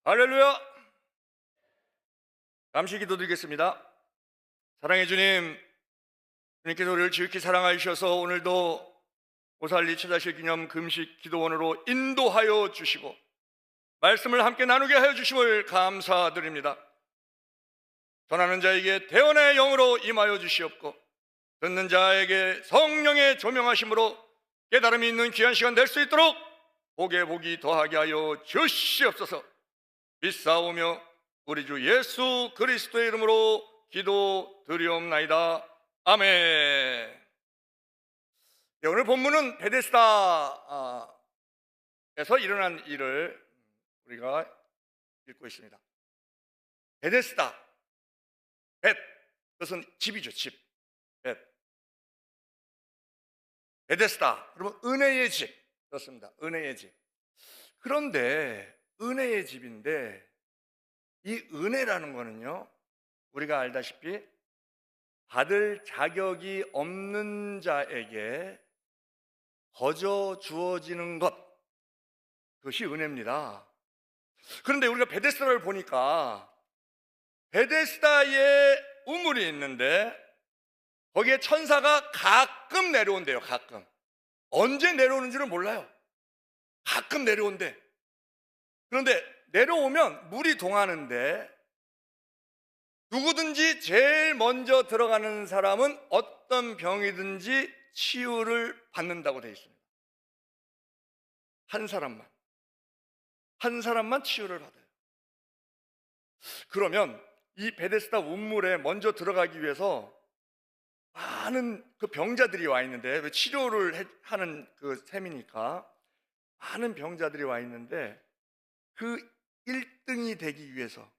할렐루야! 잠시 기도드리겠습니다. 사랑해 주님, 주님께서 우리를 지극히 사랑하셔서 오늘도 오살리 처자실 기념 금식 기도원으로 인도하여 주시고 말씀을 함께 나누게 하여 주심을 감사드립니다. 전하는 자에게 대언의 영으로 임하여 주시옵고 듣는 자에게 성령의 조명하심으로 깨달음이 있는 귀한 시간 될 수 있도록 복에 복이 더하게 하여 주시옵소서. 믿사오며 우리 주 예수 그리스도의 이름으로 기도드리옵나이다. 아멘. 네, 오늘 본문은 베데스다에서 일어난 일을 우리가 읽고 있습니다. 베데스다, 벳, 그것은 집이죠. 집, 벳. 베데스다, 그러면 은혜의 집, 그렇습니다. 은혜의 집. 그런데 은혜의 집인데 이 은혜라는 거는요, 우리가 알다시피 받을 자격이 없는 자에게 거저 주어지는 것, 그것이 은혜입니다. 그런데 우리가 베데스다를 보니까 베데스다에 우물이 있는데 거기에 천사가 가끔 내려온대요. 가끔. 언제 내려오는지는 몰라요. 가끔 내려온대. 그런데 내려오면 물이 동하는데 누구든지 제일 먼저 들어가는 사람은 어떤 병이든지 치유를 받는다고 되어 있습니다. 한 사람만 치유를 받아요. 그러면 이 베데스다 운물에 먼저 들어가기 위해서 많은 그 병자들이 와 있는데, 왜 치료를 하는 그 셈이니까 많은 병자들이 와 있는데 그 1등이 되기 위해서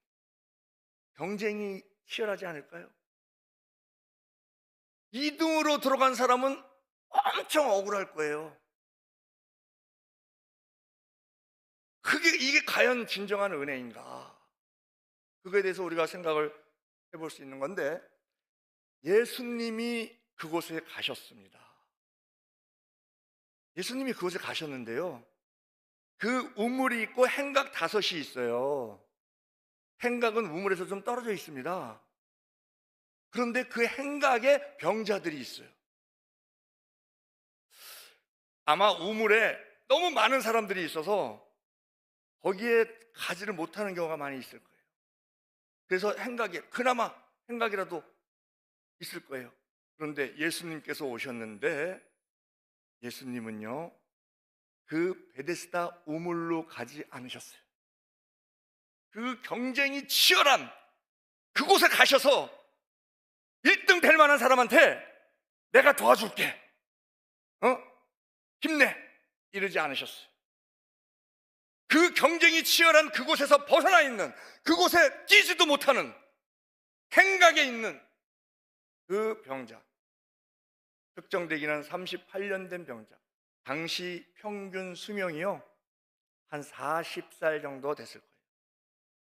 경쟁이 치열하지 않을까요? 2등으로 들어간 사람은 엄청 억울할 거예요. 이게 과연 진정한 은혜인가? 그거에 대해서 우리가 생각을 해볼 수 있는 건데, 예수님이 그곳에 가셨습니다. 예수님이 그곳에 가셨는데요, 그 우물이 있고 행각 5이 있어요. 행각은 우물에서 좀 떨어져 있습니다. 그런데 그 행각에 병자들이 있어요. 아마 우물에 너무 많은 사람들이 있어서 거기에 가지를 못하는 경우가 많이 있을 거예요. 그래서 행각에, 그나마 행각이라도 있을 거예요. 그런데 예수님께서 오셨는데 예수님은요, 그 베데스다 우물로 가지 않으셨어요. 그 경쟁이 치열한 그곳에 가셔서 1등 될 만한 사람한테 내가 도와줄게, 힘내, 이러지 않으셨어요. 그 경쟁이 치열한 그곳에서 벗어나 있는, 그곳에 끼지도 못하는 행각에 있는 그 병자, 특정되기는 38년 된 병자, 당시 평균 수명이요 한 40살 정도 됐을 거예요.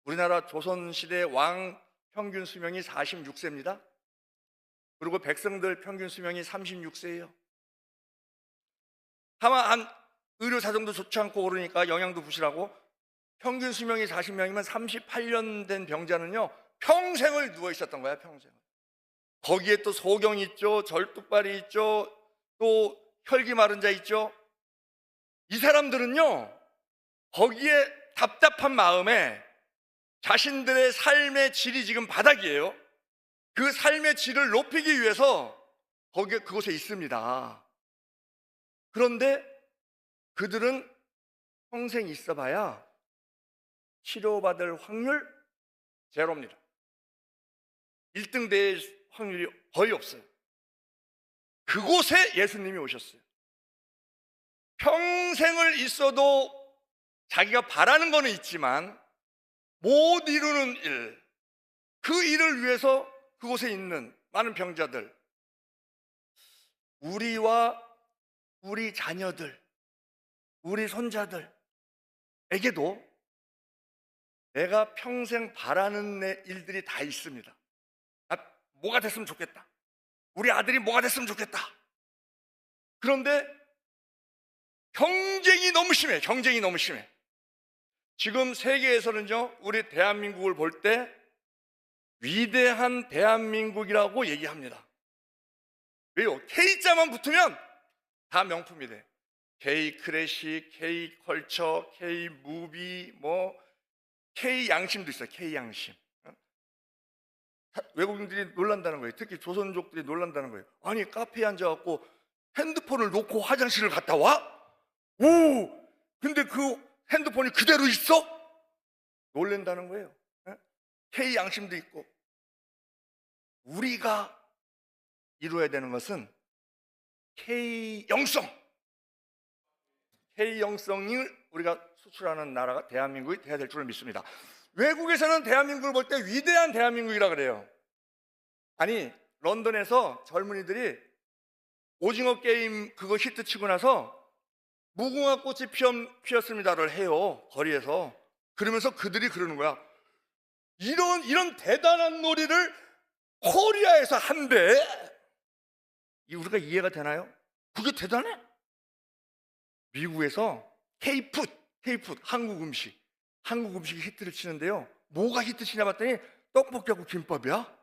우리나라 조선시대 왕 평균 수명이 46세입니다. 그리고 백성들 평균 수명이 36세예요. 다만 의료사정도 좋지 않고 그러니까 영양도 부실하고 평균 수명이 40명이면 38년 된 병자는요 평생을 누워 있었던 거야. 평생을. 거기에 또 소경이 있죠, 절뚝발이 있죠, 또 혈기 마른 자 있죠. 이 사람들은요 거기에 답답한 마음에 자신들의 삶의 질이 지금 바닥이에요. 그 삶의 질을 높이기 위해서 그곳에 있습니다. 그런데 그들은 평생 있어봐야 치료받을 확률 제로입니다. 1등 될 확률이 거의 없어요. 그곳에 예수님이 오셨어요. 평생을 있어도 자기가 바라는 거는 있지만 못 이루는 일, 그 일을 위해서 그곳에 있는 많은 병자들, 우리와 우리 자녀들, 우리 손자들에게도 내가 평생 바라는 일들이 다 있습니다. 뭐가 됐으면 좋겠다, 우리 아들이 뭐가 됐으면 좋겠다. 그런데 경쟁이 너무 심해. 지금 세계에서는요, 우리 대한민국을 볼 때 위대한 대한민국이라고 얘기합니다. 왜요? K자만 붙으면 다 명품이 돼. K 클래식, K 컬처, K 무비, 뭐 K 양심도 있어요. K 양심. 외국인들이 놀란다는 거예요. 특히 조선족들이 놀란다는 거예요. 아니, 카페에 앉아갖고 핸드폰을 놓고 화장실을 갔다 와? 오! 근데 그 핸드폰이 그대로 있어? 놀란다는 거예요. K 양심도 있고. 우리가 이루어야 되는 것은 K 영성. K 영성을 우리가 수출하는 나라가 대한민국이 돼야 될 줄 믿습니다. 외국에서는 대한민국을 볼 때 위대한 대한민국이라 그래요. 아니, 런던에서 젊은이들이 오징어 게임 그거 히트 치고 나서 무궁화 꽃이 피었습니다를 해요, 거리에서. 그러면서 그들이 그러는 거야. 이런 대단한 놀이를 코리아에서 한대. 우리가 이해가 되나요? 그게 대단해? 미국에서 K푸드, 한국 음식이 히트를 치는데요. 뭐가 히트 치냐 봤더니 떡볶이하고 김밥이야.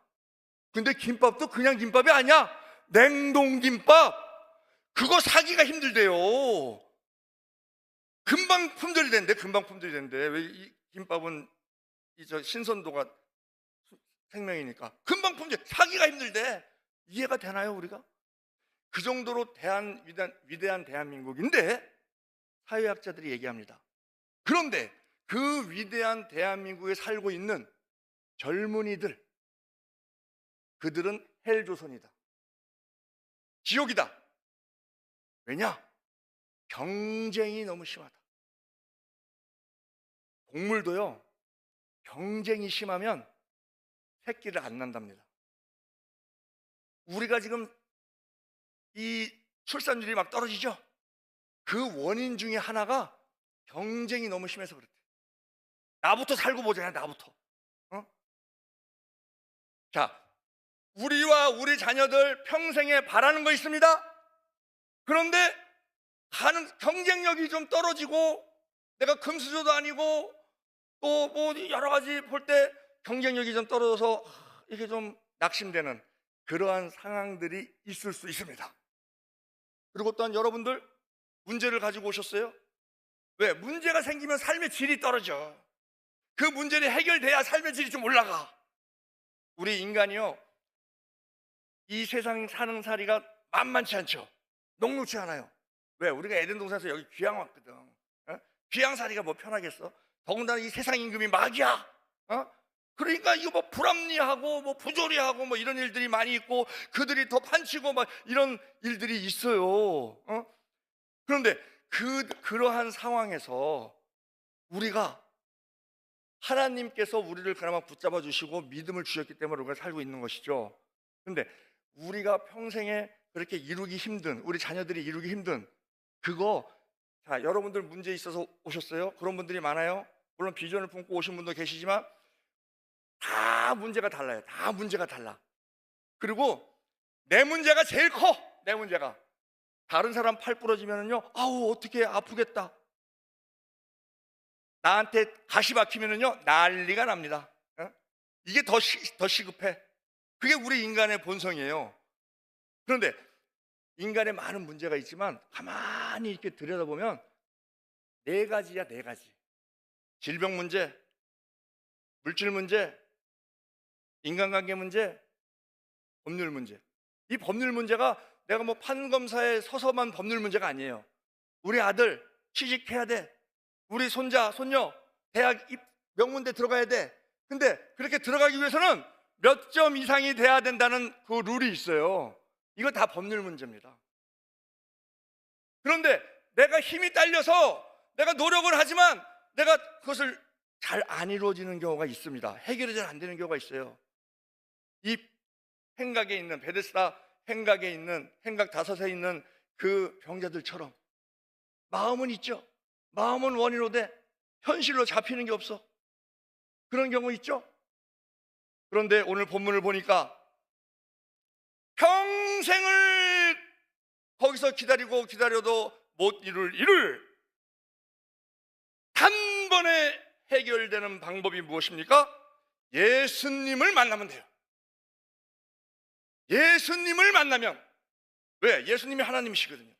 근데 김밥도 그냥 김밥이 아니야. 냉동김밥. 그거 사기가 힘들대요. 금방 품절이 된대. 왜 이 김밥은 신선도가 생명이니까. 금방 품절, 사기가 힘들대. 이해가 되나요, 우리가? 그 정도로 위대한 대한민국인데 사회학자들이 얘기합니다. 그런데 그 위대한 대한민국에 살고 있는 젊은이들, 그들은 헬조선이다, 지옥이다. 왜냐? 경쟁이 너무 심하다. 동물도요, 경쟁이 심하면 새끼를 안 낳는답니다. 우리가 지금 이 출산율이 막 떨어지죠? 그 원인 중에 하나가 경쟁이 너무 심해서 그렇대. 나부터 살고 보자, 나부터. 자, 우리와 우리 자녀들 평생에 바라는 거 있습니다. 그런데 경쟁력이 좀 떨어지고, 내가 금수저도 아니고 또 뭐 여러 가지 볼 때 경쟁력이 좀 떨어져서 이게 좀 낙심되는 그러한 상황들이 있을 수 있습니다. 그리고 또한 여러분들 문제를 가지고 오셨어요. 왜? 문제가 생기면 삶의 질이 떨어져. 그 문제를 해결돼야 삶의 질이 좀 올라가. 우리 인간이요, 이 세상 사는 살이가 만만치 않죠. 녹록지 않아요. 왜? 우리가 에덴 동산에서 여기 귀양 왔거든. 귀양살이가 뭐 편하겠어? 더군다나 이 세상 임금이 마귀야. 그러니까 이거 뭐 불합리하고 뭐 부조리하고 뭐 이런 일들이 많이 있고, 그들이 더 판치고 막 이런 일들이 있어요. 그런데 그러한 상황에서 우리가, 하나님께서 우리를 그나마 붙잡아 주시고 믿음을 주셨기 때문에 우리가 살고 있는 것이죠. 그런데 우리가 평생에 그렇게 이루기 힘든, 우리 자녀들이 이루기 힘든 그거, 자, 여러분들 문제 있어서 오셨어요? 그런 분들이 많아요. 물론 비전을 품고 오신 분도 계시지만 다 문제가 달라요. 다 문제가 달라. 그리고 내 문제가 제일 커. 내 문제가. 다른 사람 팔 부러지면은요, 아우 어떻게 아프겠다. 나한테 가시 박히면은요, 난리가 납니다. 이게 더 시급해. 그게 우리 인간의 본성이에요. 그런데 인간의 많은 문제가 있지만 가만히 이렇게 들여다보면 네 가지야, 네 가지. 질병 문제, 물질 문제, 인간관계 문제, 법률 문제. 이 법률 문제가 내가 뭐 판검사에 서서만 법률 문제가 아니에요. 우리 아들 취직해야 돼. 우리 손자, 손녀 대학 명문대 들어가야 돼. 근데 그렇게 들어가기 위해서는 몇 점 이상이 돼야 된다는 그 룰이 있어요. 이거 다 법률 문제입니다. 그런데 내가 힘이 딸려서 내가 노력을 하지만 내가 그것을 잘 안 이루어지는 경우가 있습니다. 해결이 잘 안 되는 경우가 있어요. 이 행각에 있는, 베데스다 행각에 있는, 행각 5에 있는 그 병자들처럼 마음은 있죠. 마음은 원이로 돼 현실로 잡히는 게 없어. 그런 경우 있죠. 그런데 오늘 본문을 보니까 평생을 거기서 기다려도 못 이룰 일을 단번에 해결되는 방법이 무엇입니까? 예수님을 만나면 돼요. 예수님을 만나면, 왜? 예수님이 하나님이시거든요.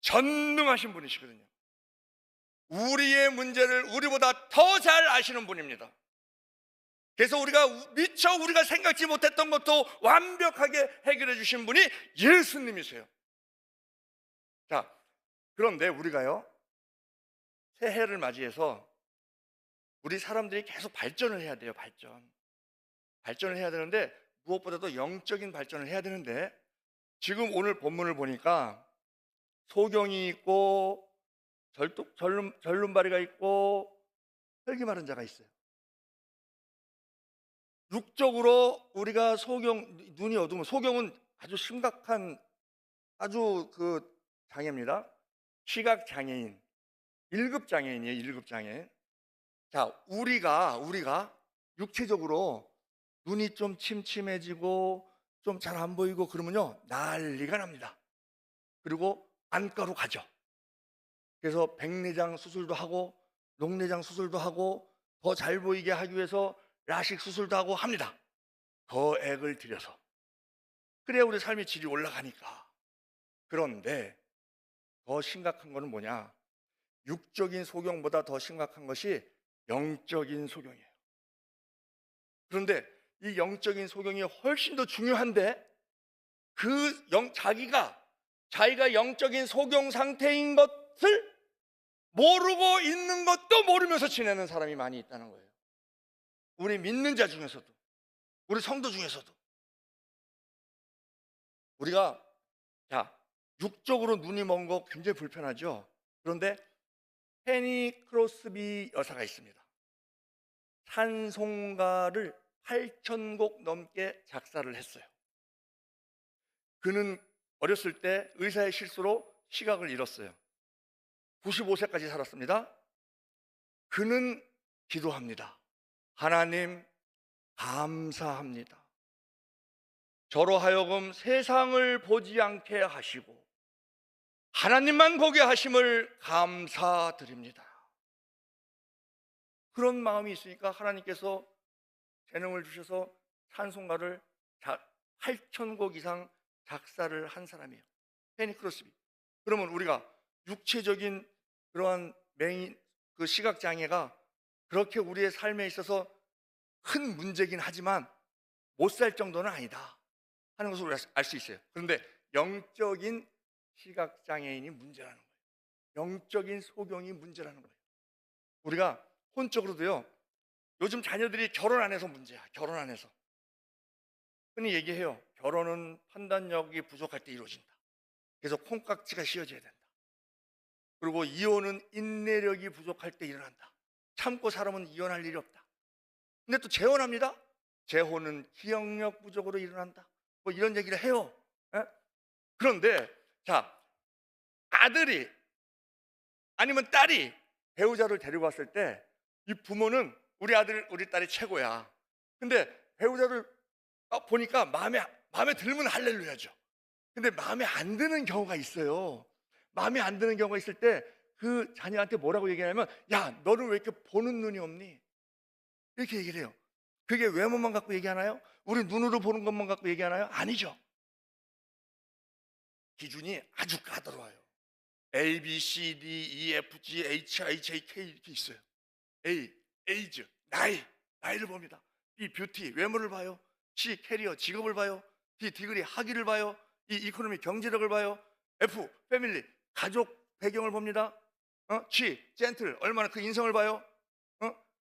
전능하신 분이시거든요. 우리의 문제를 우리보다 더 잘 아시는 분입니다. 그래서 미처 우리가 생각지 못했던 것도 완벽하게 해결해 주신 분이 예수님이세요. 자, 그런데 우리가요, 새해를 맞이해서 우리 사람들이 계속 발전을 해야 돼요. 발전을 해야 되는데, 무엇보다도 영적인 발전을 해야 되는데, 지금 오늘 본문을 보니까 소경이 있고 절름발이가 있고 혈기 마른 자가 있어요. 육적으로 우리가 눈이 어두우면, 소경은 아주 심각한 장애입니다. 시각 장애인, 1급 장애인이에요. 1급 장애. 자, 우리가 육체적으로 눈이 좀 침침해지고 좀 잘 안 보이고 그러면요, 난리가 납니다. 그리고 안과로 가죠. 그래서 백내장 수술도 하고 녹내장 수술도 하고 더 잘 보이게 하기 위해서 라식 수술도 하고 합니다. 더 액을 들여서. 그래야 우리 삶의 질이 올라가니까. 그런데 더 심각한 거는 뭐냐? 육적인 소경보다 더 심각한 것이 영적인 소경이에요. 그런데 이 영적인 소경이 훨씬 더 중요한데, 자기가 영적인 소경 상태인 것을 모르고 있는 것도 모르면서 지내는 사람이 많이 있다는 거예요. 우리 믿는 자 중에서도, 우리 성도 중에서도. 우리가 육적으로 눈이 먼 거 굉장히 불편하죠. 그런데 페니 크로스비 여사가 있습니다. 찬송가를 8,000곡 넘게 작사를 했어요. 그는 어렸을 때 의사의 실수로 시각을 잃었어요. 95세까지 살았습니다. 그는 기도합니다. 하나님, 감사합니다. 저로 하여금 세상을 보지 않게 하시고 하나님만 보게 하심을 감사드립니다. 그런 마음이 있으니까 하나님께서 재능을 주셔서 찬송가를 8,000곡 이상 작사를 한 사람이에요. 페니 크로스비. 그러면 우리가 육체적인 그러한 시각장애가 그렇게 우리의 삶에 있어서 큰 문제긴 하지만 못 살 정도는 아니다 하는 것을 우리가 알 수 있어요. 그런데 영적인 시각장애인이 문제라는 거예요. 영적인 소경이 문제라는 거예요. 우리가 혼적으로도요, 요즘 자녀들이 결혼 안 해서 문제야. 결혼 안 해서. 흔히 얘기해요. 결혼은 판단력이 부족할 때 이루어진다. 그래서 콩깍지가 씌워져야 된다. 그리고 이혼은 인내력이 부족할 때 일어난다. 참고 살아면 이혼할 일이 없다. 근데 또 재혼합니다. 재혼은 기억력 부족으로 일어난다. 뭐 이런 얘기를 해요. 에? 그런데 아들이 아니면 딸이 배우자를 데리고 왔을 때 이 부모는 우리 아들, 우리 딸이 최고야. 근데 배우자를 보니까 마음에 들면 할렐루야죠. 근데 마음에 안 드는 경우가 있어요. 마음에 안 드는 경우가 있을 때 그 자녀한테 뭐라고 얘기하냐면, 야, 너는 왜 이렇게 보는 눈이 없니? 이렇게 얘기를 해요. 그게 외모만 갖고 얘기하나요? 우리 눈으로 보는 것만 갖고 얘기하나요? 아니죠. 기준이 아주 까다로워요. A, B, C, D, E, F, G, H, I, J, K 이렇게 있어요. A, 에이즈, 나이를 봅니다. B, 뷰티, 외모를 봐요. C, 캐리어, 직업을 봐요. D, 디그리, 학위를 봐요. E, 이코노미, 경제력을 봐요. F, 패밀리, 가족 배경을 봅니다. G, 젠틀, 얼마나 그 인성을 봐요.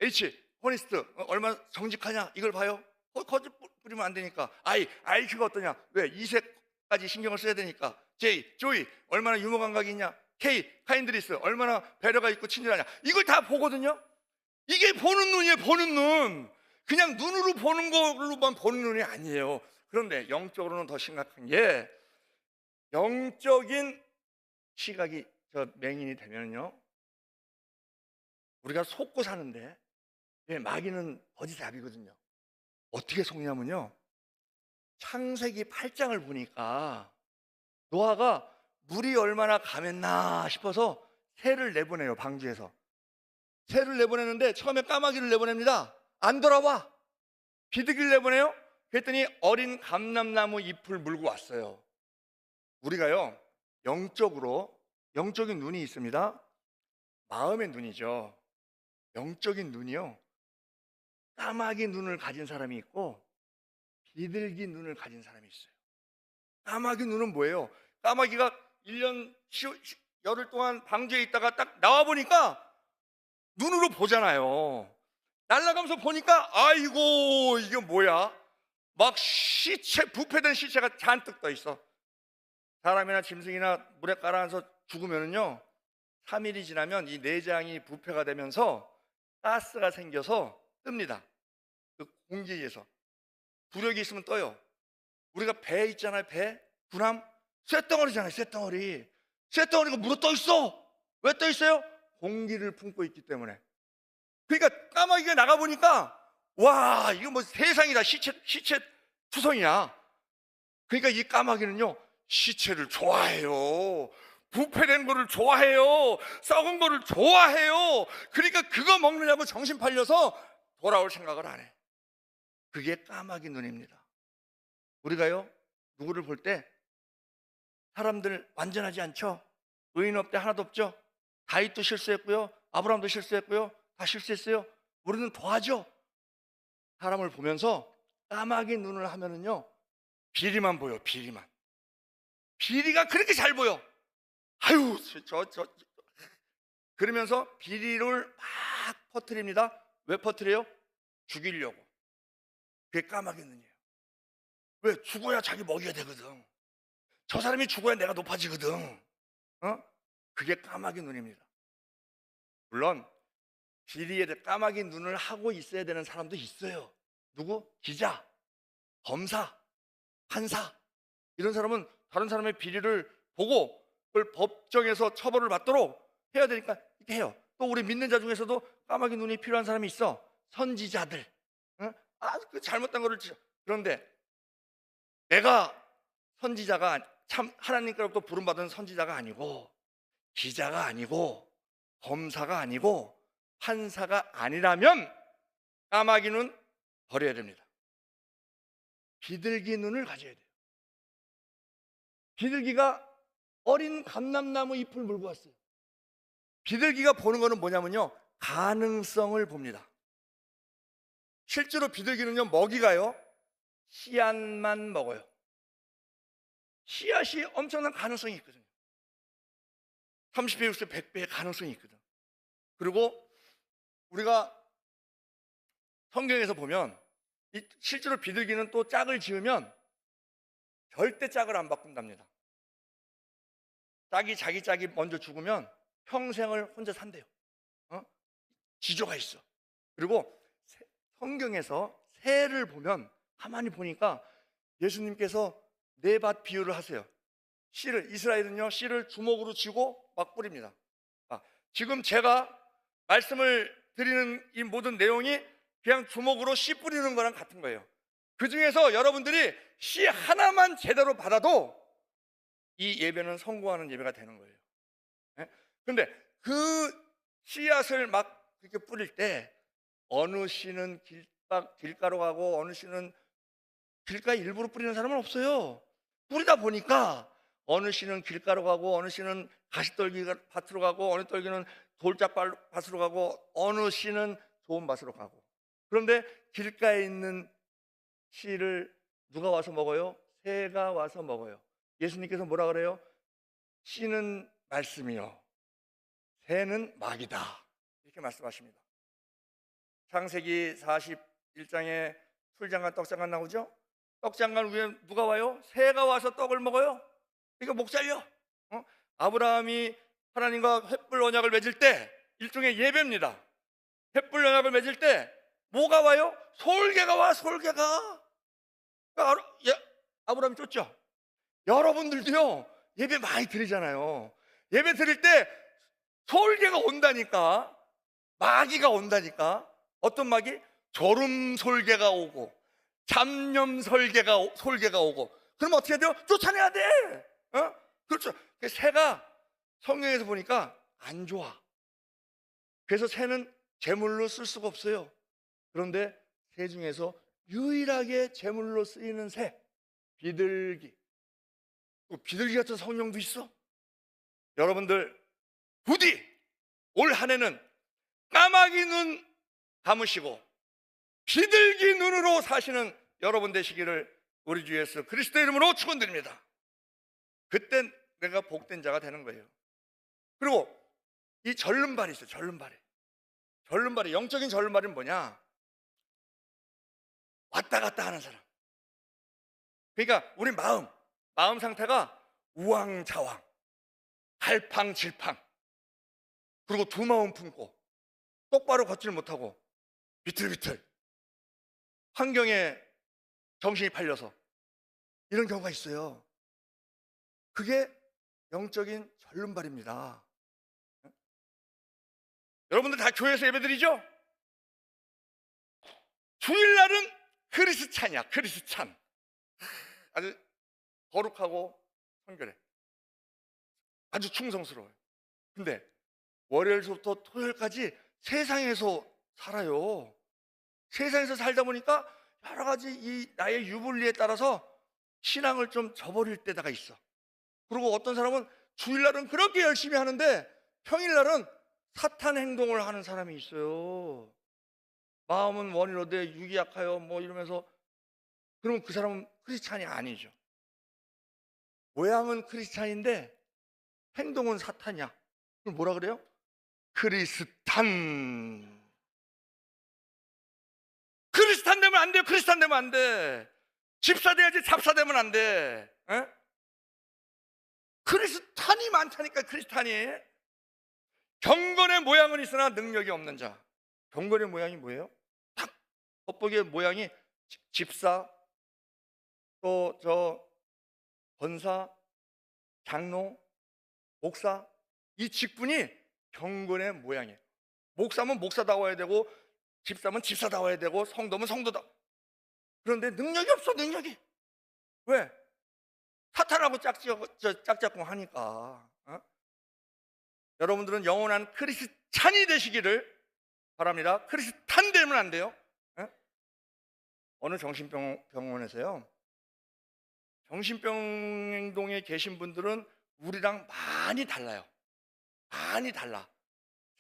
H, 호니스트, 얼마나 정직하냐 이걸 봐요. 거짓 부리면 안 되니까. I, IQ가 어떠냐. 왜? 이색까지 신경을 써야 되니까. J, 조이, 얼마나 유머 감각이 있냐. K, 카인드리스, 얼마나 배려가 있고 친절하냐. 이걸 다 보거든요. 이게 보는 눈이에요. 보는 눈. 그냥 눈으로 보는 걸로만 보는 눈이 아니에요. 그런데 영적으로는 더 심각한 게, 영적인 시각이 맹인이 되면요, 우리가 속고 사는데 마귀는 거짓의 압이거든요. 어떻게 속냐면요, 창세기 8장을 보니까 노아가 물이 얼마나 감했나 싶어서 새를 내보내요. 방주에서 새를 내보내는데 처음에 까마귀를 내보냅니다. 안 돌아와. 비둘기를 내보내요. 그랬더니 어린 감람나무 잎을 물고 왔어요. 우리가요, 영적인 눈이 있습니다. 마음의 눈이죠. 영적인 눈이요, 까마귀 눈을 가진 사람이 있고 비둘기 눈을 가진 사람이 있어요. 까마귀 눈은 뭐예요? 까마귀가 1년 열흘 동안 방주에 있다가 딱 나와보니까 눈으로 보잖아요. 날아가면서 보니까 아이고 이게 뭐야? 막 부패된 시체가 잔뜩 떠 있어. 사람이나 짐승이나 물에 깔아앉아서 죽으면은요, 3일이 지나면 이 내장이 부패가 되면서 가스가 생겨서 뜹니다. 그 공기에 의해서. 부력이 있으면 떠요. 우리가 배 있잖아요, 배. 군함. 쇳덩어리잖아요, 쇳덩어리. 쇳덩어리가 물에 떠 있어. 왜 떠 있어요? 공기를 품고 있기 때문에. 그러니까 까마귀가 나가보니까 와, 이거 뭐 세상이다. 시체 투성이야. 그러니까 이 까마귀는요, 시체를 좋아해요. 부패된 거를 좋아해요. 썩은 거를 좋아해요. 그러니까 그거 먹느냐고 정신 팔려서 돌아올 생각을 안 해. 그게 까마귀 눈입니다. 우리가요, 누구를 볼 때 사람들 완전하지 않죠? 의인 없대 하나도 없죠? 다윗도 실수했고요, 아브라함도 실수했고요, 다 실수했어요. 우리는 더하죠. 사람을 보면서 까마귀 눈을 하면은요, 비리만 보여. 비리가 그렇게 잘 보여. 아유, 그러면서 비리를 막 퍼뜨립니다. 왜 퍼뜨려요? 죽이려고. 그게 까마귀 눈이에요. 왜? 죽어야 자기 먹여야 되거든. 저 사람이 죽어야 내가 높아지거든. 그게 까마귀 눈입니다. 물론 비리에 까마귀 눈을 하고 있어야 되는 사람도 있어요. 누구? 기자, 검사, 판사. 이런 사람은 다른 사람의 비리를 보고 그걸 법정에서 처벌을 받도록 해야 되니까 이렇게 해요. 또 우리 믿는 자 중에서도 까마귀 눈이 필요한 사람이 있어. 선지자들. 그 잘못된 거를. 그런데 내가 선지자가 참 하나님께로부터 부름받은 선지자가 아니고, 기자가 아니고, 검사가 아니고, 판사가 아니라면 까마귀 눈 버려야 됩니다. 비둘기 눈을 가져야 돼요. 비둘기가 어린 감람나무 잎을 물고 왔어요. 비둘기가 보는 거는 뭐냐면요, 가능성을 봅니다. 실제로 비둘기는요, 먹이가요, 씨앗만 먹어요. 씨앗이 엄청난 가능성이 있거든요. 30배, 60배, 100배의 가능성이 있거든. 그리고 우리가 성경에서 보면 실제로 비둘기는 또 짝을 지으면 절대 짝을 안 바꾼답니다. 자기 짝이 먼저 죽으면 평생을 혼자 산대요. 지조가 있어. 그리고 성경에서 새를 보면 가만히 보니까 예수님께서 네밭 비유를 하세요. 이스라엘은요, 씨를 주먹으로 쥐고 막 뿌립니다. 지금 제가 말씀을 드리는 이 모든 내용이 그냥 주먹으로 씨 뿌리는 거랑 같은 거예요. 그 중에서 여러분들이 씨 하나만 제대로 받아도 이 예배는 성공하는 예배가 되는 거예요. 그런데 그 씨앗을 막 이렇게 뿌릴 때 어느 씨는 길가로 가고 어느 씨는 길가에 일부러 뿌리는 사람은 없어요. 뿌리다 보니까 어느 씨는 길가로 가고 어느 씨는 가시떨기 밭으로 가고 어느 떨기는 돌짝 밭으로 가고 어느 씨는 좋은 밭으로 가고. 그런데 길가에 있는 씨를 누가 와서 먹어요? 새가 와서 먹어요. 예수님께서 뭐라 그래요? 씨는 말씀이요, 새는 마귀다, 이렇게 말씀하십니다. 창세기 41장에 풀장간 떡장간 나오죠? 떡장간 위에 누가 와요? 새가 와서 떡을 먹어요. 그러니까 목 잘려. 아브라함이 하나님과 횃불 언약을 맺을 때 일종의 예배입니다. 횃불 언약을 맺을 때 뭐가 와요? 솔개가 와. 솔개가. 아브라함이 쫓죠. 여러분들도요, 예배 많이 드리잖아요. 예배 드릴 때 솔개가 온다니까. 마귀가 온다니까. 어떤 마귀? 졸음 솔개가 오고 잡념 솔개가 오고. 그럼 어떻게 해야 돼요? 쫓아내야 돼. 그렇죠. 새가 성경에서 보니까 안 좋아. 그래서 새는 제물로 쓸 수가 없어요. 그런데 새 중에서 유일하게 제물로 쓰이는 새, 비둘기. 비둘기 같은 성령도 있어. 여러분들 부디 올 한 해는 까마귀 눈 감으시고 비둘기 눈으로 사시는 여러분 되시기를 우리 주 예수 그리스도 이름으로 축원드립니다. 그땐 내가 복된 자가 되는 거예요. 그리고 이 절름발이 있어요. 절름발이 영적인 절름발은 뭐냐? 왔다 갔다 하는 사람. 그러니까 우리 마음 상태가 우왕좌왕, 갈팡질팡, 그리고 두 마음 품고 똑바로 걷질 못하고 비틀비틀 환경에 정신이 팔려서 이런 경우가 있어요. 그게 영적인 절름발입니다. 여러분들 다 교회에서 예배드리죠? 주일날은 크리스찬이야. 크리스찬. 아주 거룩하고 성결해. 아주 충성스러워요. 근데 월요일부터 토요일까지 세상에서 살아요. 세상에서 살다 보니까 여러 가지 이 나의 유불리에 따라서 신앙을 좀 저버릴 때가 있어. 그리고 어떤 사람은 주일날은 그렇게 열심히 하는데 평일날은 사탄 행동을 하는 사람이 있어요. 마음은 원이로되 육이 약하여 뭐 이러면서. 그러면 그 사람은 크리스찬이 아니죠. 모양은 크리스찬인데 행동은 사탄이야. 그럼 뭐라 그래요? 크리스탄. 크리스탄 되면 안 돼요. 크리스탄 되면 안 돼. 집사 돼야지 잡사 되면 안 돼. 에? 크리스탄이 많다니까. 크리스탄이. 경건의 모양은 있으나 능력이 없는 자. 경건의 모양이 뭐예요? 딱 겉보기의 모양이 집사, 또 저 권사, 장로, 목사, 이 직분이 경건의 모양이에요. 목사면 목사다워야 되고 집사면 집사다워야 되고 성도면 성도다. 그런데 능력이 없어. 능력이. 왜? 사탄하고 짝짝꿍 하니까. 어? 여러분들은 영원한 크리스찬이 되시기를 바랍니다. 크리스탄 되면 안 돼요. 어? 어느 정신병원에서요, 정신병동에 계신 분들은 우리랑 많이 달라요. 많이 달라.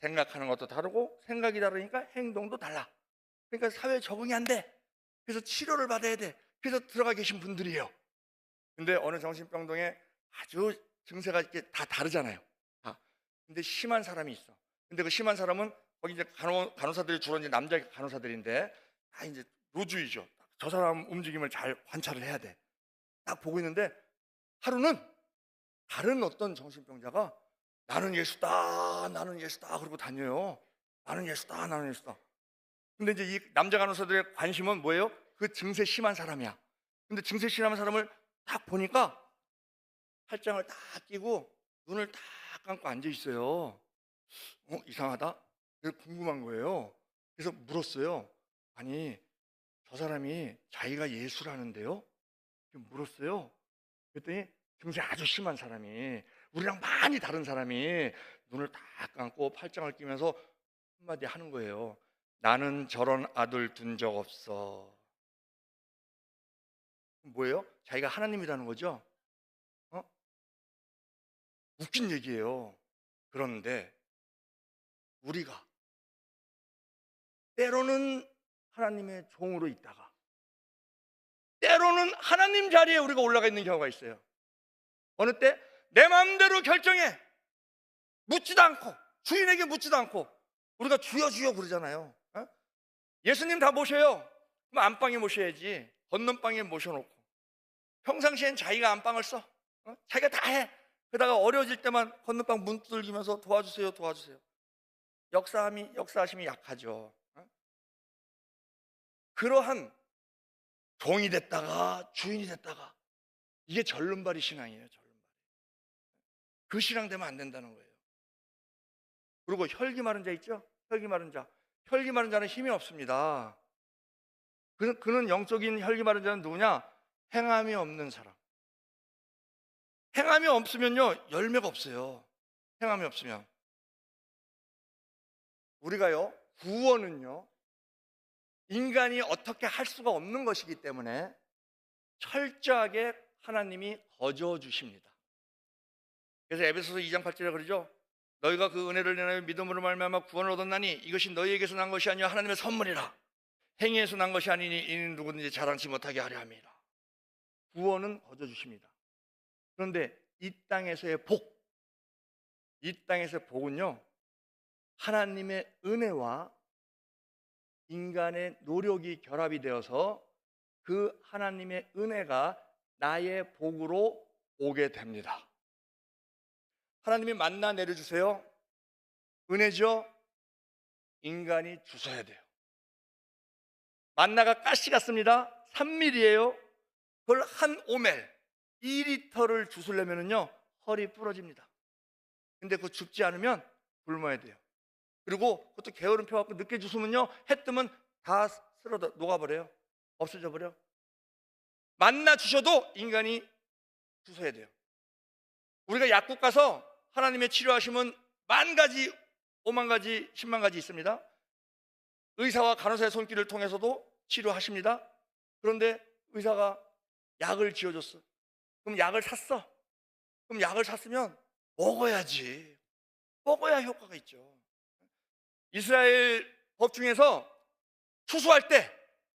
생각하는 것도 다르고 생각이 다르니까 행동도 달라. 그러니까 사회에 적응이 안 돼. 그래서 치료를 받아야 돼. 그래서 들어가 계신 분들이에요. 근데 어느 정신병동에 아주 증세가 이렇게 다 다르잖아요. 근데 심한 사람이 있어. 근데 그 심한 사람은 거기 이제 간호사들이 주로 이제 남자 간호사들인데 다 이제 노주의죠. 저 사람 움직임을 잘 관찰을 해야 돼. 딱 보고 있는데 하루는 다른 어떤 정신병자가 나는 예수다, 나는 예수다 그러고 다녀요. 나는 예수다, 나는 예수다. 근데 이제 이 남자 간호사들의 관심은 뭐예요? 그 증세 심한 사람이야. 근데 증세 심한 사람을 딱 보니까 팔짱을 딱 끼고 눈을 딱 감고 앉아 있어요. 이상하다? 그래서 궁금한 거예요. 그래서 물었어요. 아니, 저 사람이 자기가 예수라는데요? 물었어요. 그랬더니 증세 아주 심한 사람이, 우리랑 많이 다른 사람이 눈을 딱 감고 팔짱을 끼면서 한마디 하는 거예요. 나는 저런 아들 둔 적 없어. 뭐예요? 자기가 하나님이라는 거죠? 웃긴 얘기예요. 그런데 우리가 때로는 하나님의 종으로 있다가 때로는 하나님 자리에 우리가 올라가 있는 경우가 있어요. 어느 때 내 마음대로 결정해. 묻지도 않고, 주인에게 묻지도 않고. 우리가 주여 주여 그러잖아요. 예수님 다 모셔요. 그럼 안방에 모셔야지. 건넌방에 모셔놓고 평상시엔 자기가 안방을 써. 자기가 다 해. 그러다가 어려워질 때만 건너방 문 두들기면서 도와주세요, 도와주세요. 역사하심이 약하죠. 그러한 종이 됐다가 주인이 됐다가, 이게 절름발이 신앙이에요. 절름발. 그 신앙 되면 안 된다는 거예요. 그리고 혈기 마른 자 있죠? 혈기 마른 자. 혈기 마른 자는 힘이 없습니다. 그는 영적인 혈기 마른 자는 누구냐? 행함이 없는 사람. 행함이 없으면요, 열매가 없어요. 행함이 없으면. 우리가요, 구원은요, 인간이 어떻게 할 수가 없는 것이기 때문에 철저하게 하나님이 거저 주십니다. 그래서 에베소서 2장 8절에 그러죠. 너희가 그 은혜를 인하여 믿음으로 말미암아 구원을 얻었나니 이것이 너희에게서 난 것이 아니라 하나님의 선물이라. 행위에서 난 것이 아니니 이는 누구든지 자랑치 못하게 하려 함이라. 구원은 거저 주십니다. 그런데 이 땅에서의 복, 이 땅에서의 복은요, 하나님의 은혜와 인간의 노력이 결합이 되어서 그 하나님의 은혜가 나의 복으로 오게 됩니다. 하나님이 만나 내려주세요. 은혜죠? 인간이 주셔야 돼요. 만나가 가시 같습니다. 3mm예요. 그걸 한 오멜 2리터를 주스려면요 허리 부러집니다. 근데 그거 줍지 않으면 굶어야 돼요. 그리고 그것도 게으름 펴갖고 늦게 주스면요 해 뜨면 다 쓸어져 녹아버려요. 없어져 버려. 만나 주셔도 인간이 주셔야 돼요. 우리가 약국 가서 하나님의 치료하심은 10,000가지, 50,000가지, 100,000가지 있습니다. 의사와 간호사의 손길을 통해서도 치료하십니다. 그런데 의사가 약을 지어줬어. 그럼 약을 샀어. 그럼 약을 샀으면 먹어야지. 먹어야 효과가 있죠. 이스라엘 법 중에서 추수할 때,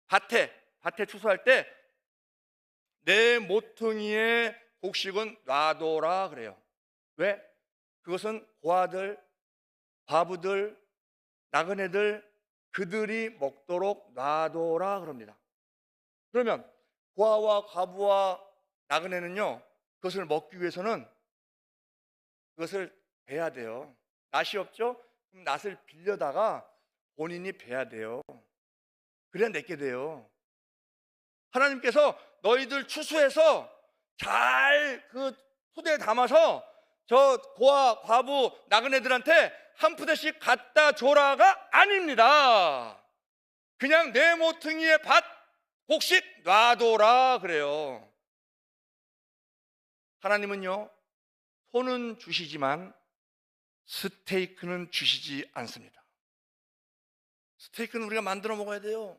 밭에 추수할 때 내 모퉁이의 곡식은 놔둬라 그래요. 왜? 그것은 고아들, 과부들, 나그네들 그들이 먹도록 놔둬라 그럽니다. 그러면 고아와 과부와 나그네는요 그것을 먹기 위해서는 그것을 베야 돼요. 낫이 없죠? 그럼 낫을 빌려다가 본인이 베야 돼요. 그래야 내게 돼요. 하나님께서 너희들 추수해서 잘 그 소대에 담아서 저 고아, 과부, 나그네들한테 한 푸대씩 갖다 줘라가 아닙니다. 그냥 내 모퉁이의 밭 곡식 놔둬라 그래요. 하나님은요 손은 주시지만 스테이크는 주시지 않습니다. 스테이크는 우리가 만들어 먹어야 돼요.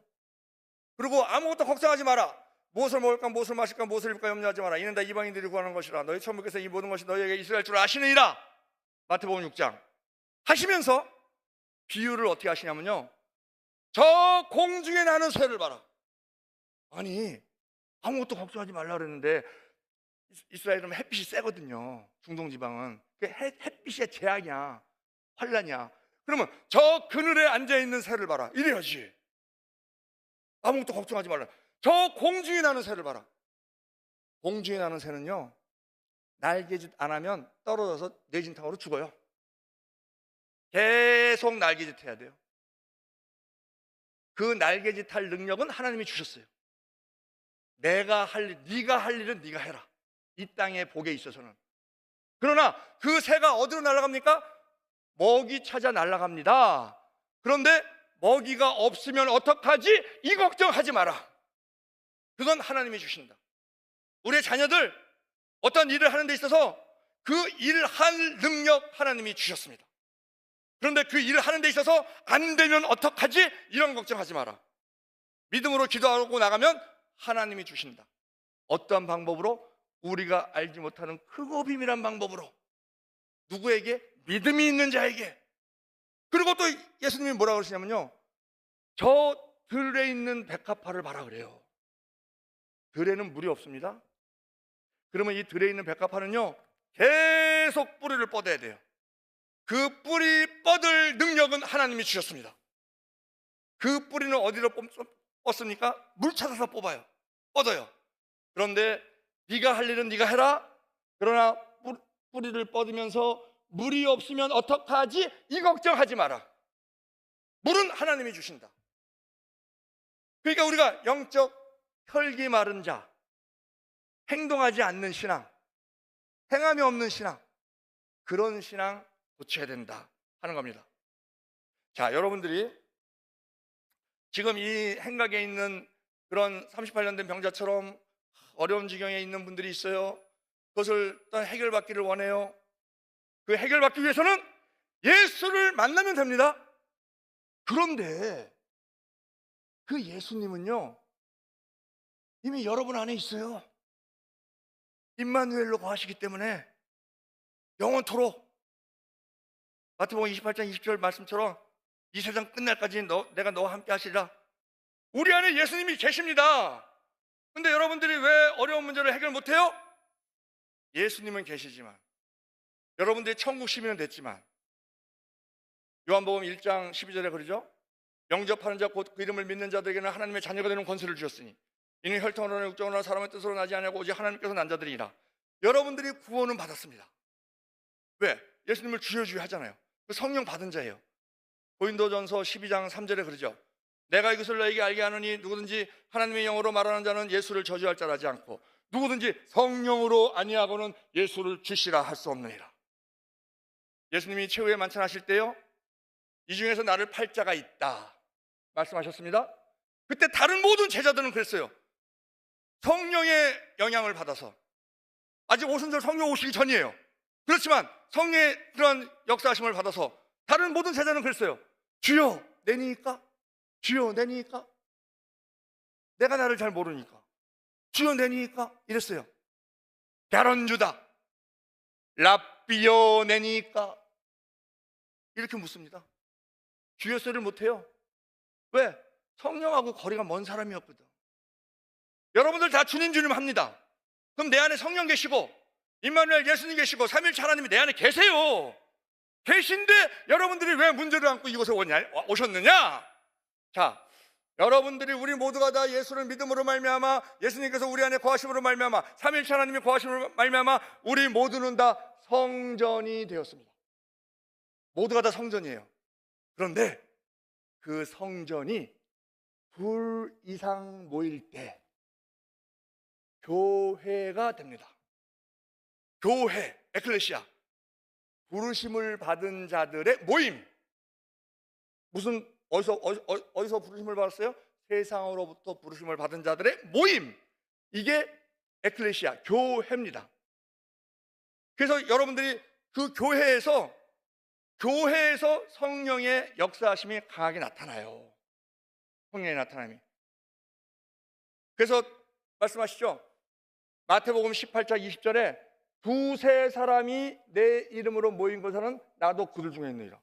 그리고 아무것도 걱정하지 마라. 무엇을 먹을까, 무엇을 마실까, 무엇을 입을까 염려하지 마라. 이는 다 이방인들이 구하는 것이라. 너희 천부께서 이 모든 것이 너희에게 있어야 할 줄 아시느니라. 마태복음 6장 하시면서 비유를 어떻게 하시냐면요 저 공중에 나는 새를 봐라. 아니 아무것도 걱정하지 말라 그랬는데 이스라엘은 햇빛이 세거든요. 중동 지방은 햇빛의 재앙이야, 환란이야. 그러면 저 그늘에 앉아있는 새를 봐라 이래야지. 아무것도 걱정하지 말라. 저 공중에 나는 새를 봐라. 공중에 나는 새는요 날개짓 안 하면 떨어져서 뇌진탕으로 죽어요. 계속 날개짓 해야 돼요. 그 날개짓 할 능력은 하나님이 주셨어요. 네가 할 일은 네가 해라. 이 땅의 복에 있어서는. 그러나 그 새가 어디로 날아갑니까? 먹이 찾아 날아갑니다. 그런데 먹이가 없으면 어떡하지? 이 걱정하지 마라. 그건 하나님이 주신다. 우리의 자녀들 어떤 일을 하는 데 있어서 그 일을 할 능력 하나님이 주셨습니다. 그런데 그 일을 하는 데 있어서 안 되면 어떡하지? 이런 걱정하지 마라. 믿음으로 기도하고 나가면 하나님이 주신다. 어떠한 방법으로? 우리가 알지 못하는 크고 비밀한 방법으로. 누구에게? 믿음이 있는 자에게. 그리고 또 예수님이 뭐라고 그러시냐면요 저 들에 있는 백합화를 봐라 그래요. 들에는 물이 없습니다. 그러면 이 들에 있는 백합화는요 계속 뿌리를 뻗어야 돼요. 그 뿌리 뻗을 능력은 하나님이 주셨습니다. 그 뿌리는 어디로 뻗습니까? 물 찾아서 뻗어요. 그런데 네가 할 일은 네가 해라. 그러나 뿌리를 뻗으면서 물이 없으면 어떡하지? 이 걱정하지 마라. 물은 하나님이 주신다. 그러니까 우리가 영적 혈기 마른 자, 행동하지 않는 신앙, 행함이 없는 신앙, 그런 신앙 고쳐야 된다 하는 겁니다. 자, 여러분들이 지금 이 행각에 있는 그런 38년 된 병자처럼 어려운 지경에 있는 분들이 있어요. 그것을 또 해결받기를 원해요. 그 해결받기 위해서는 예수를 만나면 됩니다. 그런데 그 예수님은요, 이미 여러분 안에 있어요. 임마누엘로 거하시기 때문에 영원토록, 마태복음 28장 20절 말씀처럼 이 세상 끝날까지 내가 너와 함께 하시리라. 우리 안에 예수님이 계십니다. 근데 여러분들이 왜 어려운 문제를 해결 못해요? 예수님은 계시지만, 여러분들이 천국 시민은 됐지만, 요한복음 1장 12절에 그러죠. 영접하는 자 곧 그 이름을 믿는 자들에게는 하나님의 자녀가 되는 권세를 주셨으니 이는 혈통으로나 육정으로나 사람의 뜻으로 나지 아니하고 오직 하나님께서 난 자들이라. 여러분들이 구원은 받았습니다. 왜? 예수님을 주여 주여 하잖아요. 성령 받은 자예요. 고린도전서 12장 3절에 그러죠. 내가 이것을 너에게 알게 하노니 누구든지 하나님의 영으로 말하는 자는 예수를 저주할 자라 하지 않고 누구든지 성령으로 아니하고는 예수를 주시라 할 수 없느니라. 예수님이 최후의 만찬하실 때요, 이 중에서 나를 팔 자가 있다 말씀하셨습니다. 그때 다른 모든 제자들은 그랬어요. 성령의 영향을 받아서, 아직 오순절 성령 오시기 전이에요. 그렇지만 성령의 그런 역사하심을 받아서 다른 모든 제자는 그랬어요. 주여 내니까? 주여 내니까? 내가 나를 잘 모르니까 주여 내니까? 이랬어요. 갸론주다 랍비여 내니까? 이렇게 묻습니다. 주여 소리를 못해요. 왜? 성령하고 거리가 먼 사람이었거든. 여러분들 다 주님 주님 합니다. 그럼 내 안에 성령 계시고 임마누엘 예수님 계시고 삼일체 하나님이 내 안에 계세요. 계신데 여러분들이 왜 문제를 안고 이곳에 오셨느냐? 자, 여러분들이, 우리 모두가 다 예수를 믿음으로 말미암아, 예수님께서 우리 안에 거하심으로 말미암아, 삼일체 하나님이 거하심으로 말미암아 우리 모두는 다 성전이 되었습니다. 모두가 다 성전이에요. 그런데 그 성전이 둘 이상 모일 때 교회가 됩니다. 교회, 에클레시아, 부르심을 받은 자들의 모임. 무슨, 어디서 부르심을 받았어요? 세상으로부터 부르심을 받은 자들의 모임. 이게 에클레시아, 교회입니다. 그래서 여러분들이 그 교회에서 성령의 역사하심이 강하게 나타나요. 성령의 나타남이. 그래서 말씀하시죠. 마태복음 18장 20절에 두세 사람이 내 이름으로 모인 곳에는 나도 그들 중에 있느니라.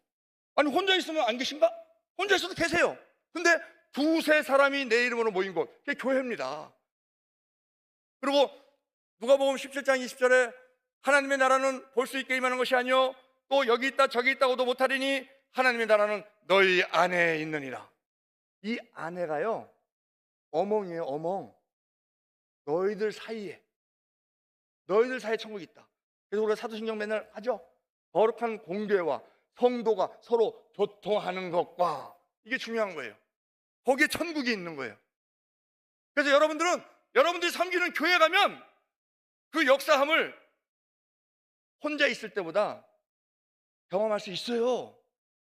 아니, 혼자 있으면 안 계신가? 혼자 있어도 계세요. 근데 두세 사람이 내 이름으로 모인 곳, 그게 교회입니다. 그리고 누가복음 17장 20절에 하나님의 나라는 볼 수 있게 임하는 것이 아니요 또 여기 있다 저기 있다고도 못하리니 하나님의 나라는 너희 안에 있느니라. 이 안에가요, 어멍이에요. 어멍. 너희들 사이에 천국이 있다. 그래서 우리가 사도신경 맨날 하죠. 거룩한 공교회와 성도가 서로 교통하는 것과, 이게 중요한 거예요. 거기에 천국이 있는 거예요. 그래서 여러분들이 섬기는 교회 가면 그 역사함을 혼자 있을 때보다 경험할 수 있어요.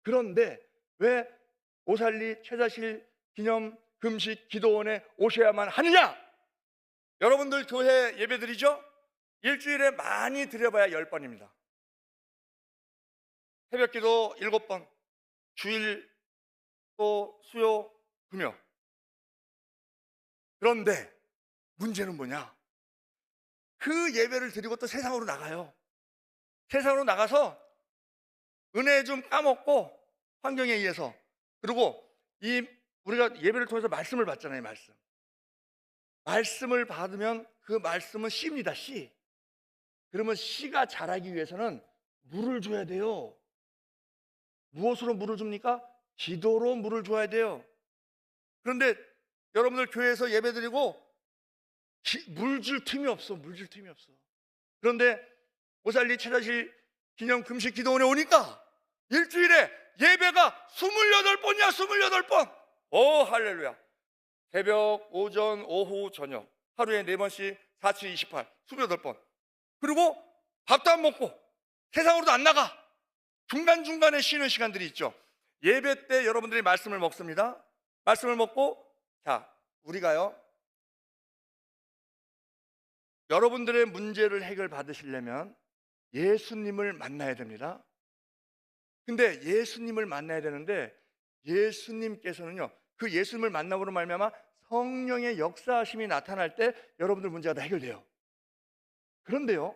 그런데 왜 오살리, 최자실, 기념, 금식, 기도원에 오셔야만 하느냐? 여러분들 교회 예배드리죠? 일주일에 많이 드려봐야 10번입니다. 새벽기도 7번, 주일 또 수요, 금요. 그런데 문제는 뭐냐? 그 예배를 드리고 또 세상으로 나가요. 세상으로 나가서 은혜 좀 까먹고, 환경에 의해서. 그리고 우리가 예배를 통해서 말씀을 받잖아요. 말씀을 받으면 그 말씀은 씨입니다. 씨. 그러면 씨가 자라기 위해서는 물을 줘야 돼요. 무엇으로 물을 줍니까? 기도로 물을 줘야 돼요. 그런데 여러분들 교회에서 예배드리고 물 줄 틈이 없어. 그런데 오살리, 최자실, 기념, 금식, 기도원에 오니까 일주일에 예배가 28번이야. 28번. 오 할렐루야. 새벽, 오전, 오후, 저녁, 하루에 4번씩 4, 7, 28, 28번. 그리고 밥도 안 먹고 세상으로도 안 나가. 중간중간에 쉬는 시간들이 있죠. 예배 때 여러분들이 말씀을 먹습니다. 말씀을 먹고, 자, 우리가요, 여러분들의 문제를 해결 받으시려면 예수님을 만나야 됩니다. 근데 예수님을 만나야 되는데 예수님께서는요, 그 예수님을 만남으로 말미암아 성령의 역사하심이 나타날 때 여러분들 문제가 다 해결돼요. 그런데요,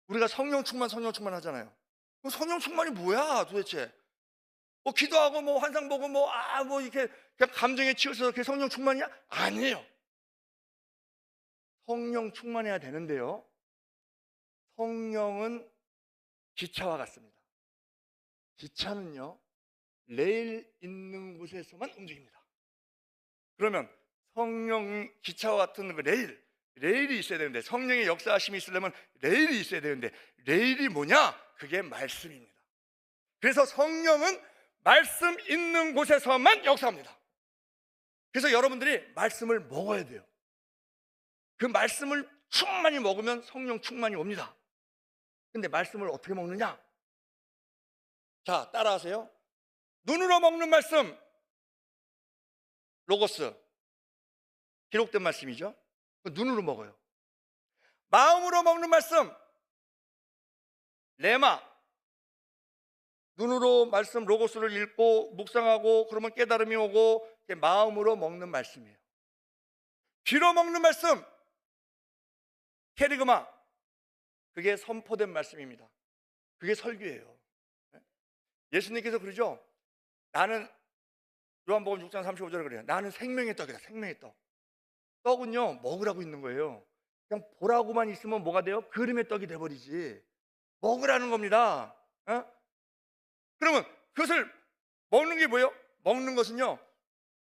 우리가 성령 충만 하잖아요. 그럼 성령 충만이 뭐야 도대체? 뭐 기도하고 뭐 환상 보고 뭐 이렇게 그냥 감정에 치여서 그게 성령 충만이야? 아니에요. 성령 충만해야 되는데요, 성령은 기차와 같습니다. 기차는요, 레일 있는 곳에서만 움직입니다. 그러면 성령 기차와 같은 그 레일이 있어야 되는데, 성령의 역사하심이 있으려면 레일이 있어야 되는데, 레일이 뭐냐? 그게 말씀입니다. 그래서 성령은 말씀 있는 곳에서만 역사합니다. 그래서 여러분들이 말씀을 먹어야 돼요. 그 말씀을 충만히 먹으면 성령 충만이 옵니다. 근데 말씀을 어떻게 먹느냐? 자, 따라하세요. 눈으로 먹는 말씀, 로고스, 기록된 말씀이죠. 눈으로 먹어요. 마음으로 먹는 말씀, 레마, 눈으로 말씀 로고스를 읽고 묵상하고 그러면 깨달음이 오고, 그게 마음으로 먹는 말씀이에요. 귀로 먹는 말씀, 케리그마, 그게 선포된 말씀입니다. 그게 설교예요. 예수님께서 그러죠. 나는, 요한복음 6장 35절에 그래요. 나는 생명의 떡이다. 생명의 떡. 떡은요, 먹으라고 있는 거예요. 그냥 보라고만 있으면 뭐가 돼요? 그림의 떡이 돼버리지. 먹으라는 겁니다. 그러면 그것을 먹는 게 뭐예요? 먹는 것은요,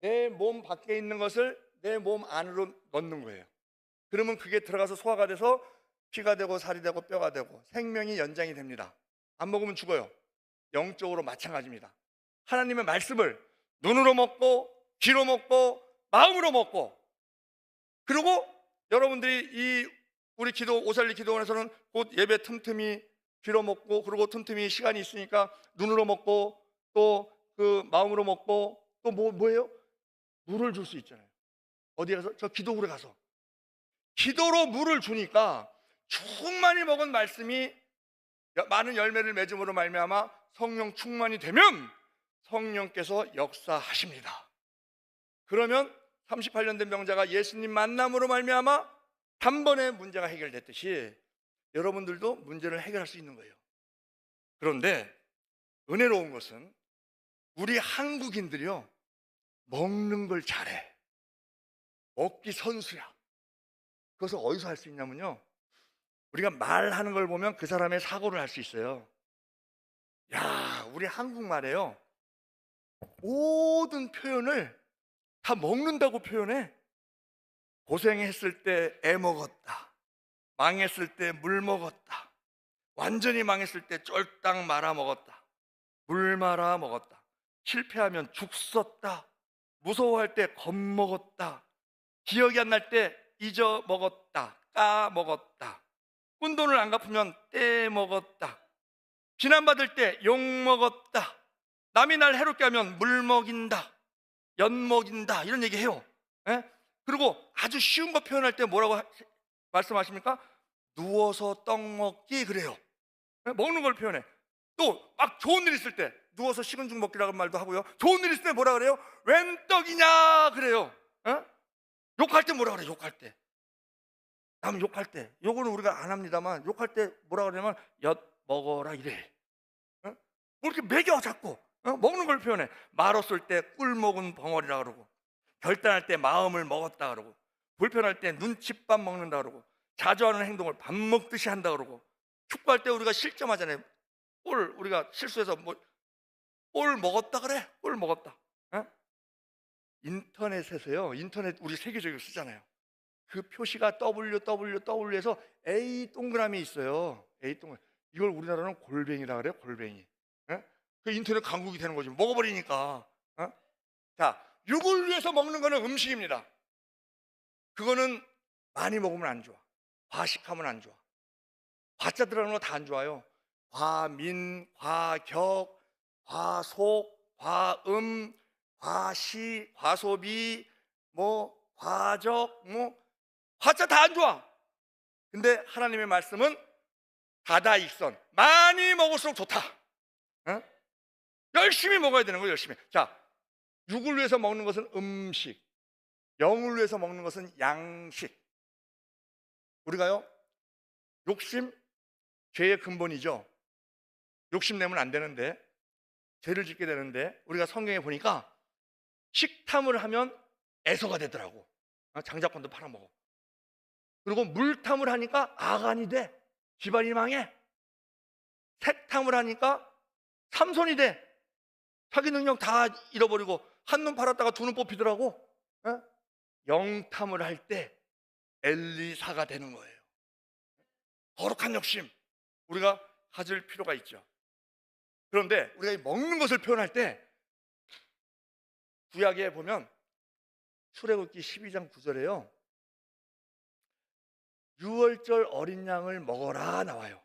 내 몸 밖에 있는 것을 내 몸 안으로 넣는 거예요. 그러면 그게 들어가서 소화가 돼서 피가 되고 살이 되고 뼈가 되고 생명이 연장이 됩니다. 안 먹으면 죽어요. 영적으로 마찬가지입니다. 하나님의 말씀을 눈으로 먹고 귀로 먹고 마음으로 먹고, 그리고 여러분들이 이 우리 기도 오살리 기도원에서는 곧 예배 틈틈이 귀로 먹고, 그리고 틈틈이 시간이 있으니까 눈으로 먹고 또 그 마음으로 먹고, 또 뭐예요? 물을 줄 수 있잖아요. 어디 가서? 저 기도국에 가서 기도로 물을 주니까 충만히 먹은 말씀이 많은 열매를 맺음으로 말미암아 성령 충만이 되면 성령께서 역사하십니다. 그러면 38년 된 병자가 예수님 만남으로 말미암아 단번에 문제가 해결됐듯이 여러분들도 문제를 해결할 수 있는 거예요. 그런데 은혜로운 것은 우리 한국인들이요, 먹는 걸 잘해. 먹기 선수야. 그것을 어디서 할 수 있냐면요, 우리가 말하는 걸 보면 그 사람의 사고를 알 수 있어요. 야, 우리 한국말에요, 모든 표현을 다 먹는다고 표현해. 고생했을 때 애 먹었다, 망했을 때 물 먹었다, 완전히 망했을 때 쫄딱 말아 먹었다, 물 말아 먹었다, 실패하면 죽 썼다, 무서워할 때 겁먹었다, 기억이 안 날 때 잊어먹었다, 까먹었다, 꾼돈을 안 갚으면 떼먹었다, 비난받을 때 욕먹었다, 남이 날 해롭게 하면 물먹인다, 엿먹인다, 이런 얘기해요. 그리고 아주 쉬운 거 표현할 때 뭐라고 말씀하십니까? 누워서 떡 먹기, 그래요. 먹는 걸 표현해. 또 막 좋은 일 있을 때 누워서 식은 죽 먹기라는 말도 하고요. 좋은 일 있을 때 뭐라 그래요? 웬 떡이냐 그래요. 욕할 때 뭐라 그래? 욕할 때, 남 욕할 때, 요거는 우리가 안 합니다만, 욕할 때 뭐라 그러냐면 엿 먹어라 이래. 뭐 이렇게 먹여 자꾸. 먹는 걸 표현해. 말었을 때 꿀 먹은 벙어리라 그러고, 결단할 때 마음을 먹었다 그러고, 불편할 때 눈칫밥 먹는다 그러고, 자주 하는 행동을 밥 먹듯이 한다 그러고, 축구할 때 우리가 실점하잖아요. 골 우리가 실수해서 골 먹었다 그래. 골 먹었다. 인터넷에서요, 인터넷 우리 세계적으로 쓰잖아요. 그 표시가 WWW에서 A 동그라미 있어요. A 동그라미. 이걸 우리나라는 골뱅이라 그래요. 골뱅이. 그 인터넷 강국이 되는 거죠. 먹어버리니까. 자, 육을 위해서 먹는 거는 음식입니다. 그거는 많이 먹으면 안 좋아. 과식하면 안 좋아. 과자 들어가는 거 다 안 좋아요. 과민, 과격, 과속, 과음, 과시, 과소비, 과적, 과자 다 안 좋아. 근데 하나님의 말씀은 다다익선, 많이 먹을수록 좋다. 열심히 먹어야 되는 거예요. 열심히. 자, 육을 위해서 먹는 것은 음식, 영을 위해서 먹는 것은 양식. 우리가요, 욕심, 죄의 근본이죠. 욕심내면 안 되는데, 죄를 짓게 되는데, 우리가 성경에 보니까 식탐을 하면 애서가 되더라고. 장자권도 팔아먹어. 그리고 물탐을 하니까 아간이 돼. 집안이 망해. 색탐을 하니까 삼손이 돼. 자기 능력 다 잃어버리고 한 눈 팔았다가 두 눈 뽑히더라고. 영탐을 할 때 엘리사가 되는 거예요. 거룩한 욕심 우리가 가질 필요가 있죠. 그런데 우리가 이 먹는 것을 표현할 때 구약에 보면 출애굽기 12장 9절에요. 유월절 어린 양을 먹어라 나와요.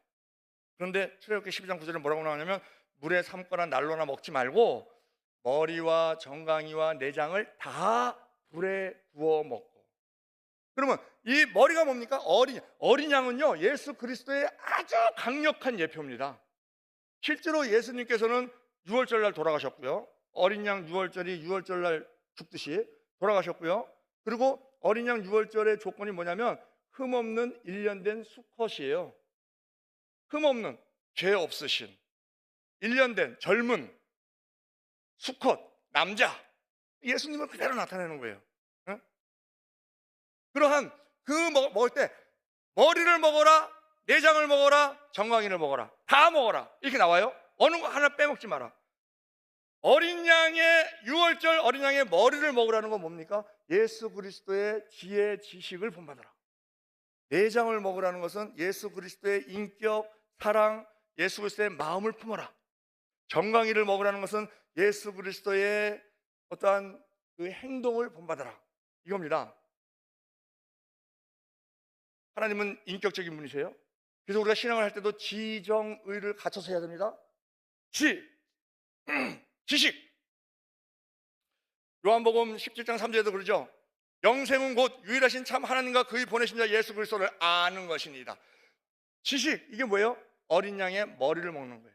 그런데 출애굽기 12장 9절에 뭐라고 나오냐면 물에 삶거나 날로나 먹지 말고 머리와 정강이와 내장을 다 불에 구워 먹고. 그러면 이 머리가 뭡니까? 어린 양은요, 예수 그리스도의 아주 강력한 예표입니다. 실제로 예수님께서는 유월절날 돌아가셨고요. 어린 양 유월절이 유월절날 죽듯이 돌아가셨고요. 그리고 어린 양 유월절의 조건이 뭐냐면 흠없는 1년 된 수컷이에요. 흠없는, 죄 없으신 1년 된 젊은 수컷 남자, 예수님을 그대로 나타내는 거예요. 그러한 먹을 때 머리를 먹어라, 내장을 먹어라, 정강이를 먹어라, 다 먹어라 이렇게 나와요. 어느 거 하나 빼먹지 마라. 어린 양의 유월절 어린 양의 머리를 먹으라는 건 뭡니까? 예수 그리스도의 지혜 지식을 본받아라. 내장을 먹으라는 것은 예수 그리스도의 인격, 사랑, 예수 그리스도의 마음을 품어라. 정강이를 먹으라는 것은 예수 그리스도의 어떠한 그 행동을 본받아라 이겁니다. 하나님은 인격적인 분이세요. 그래서 우리가 신앙을 할 때도 지정의를 갖춰서 해야 됩니다. 지식. 요한복음 17장 3절에도 그러죠. 영생은 곧 유일하신 참 하나님과 그의 보내신 자 예수 그리스도를 아는 것입니다. 지식, 이게 뭐예요? 어린 양의 머리를 먹는 거예요.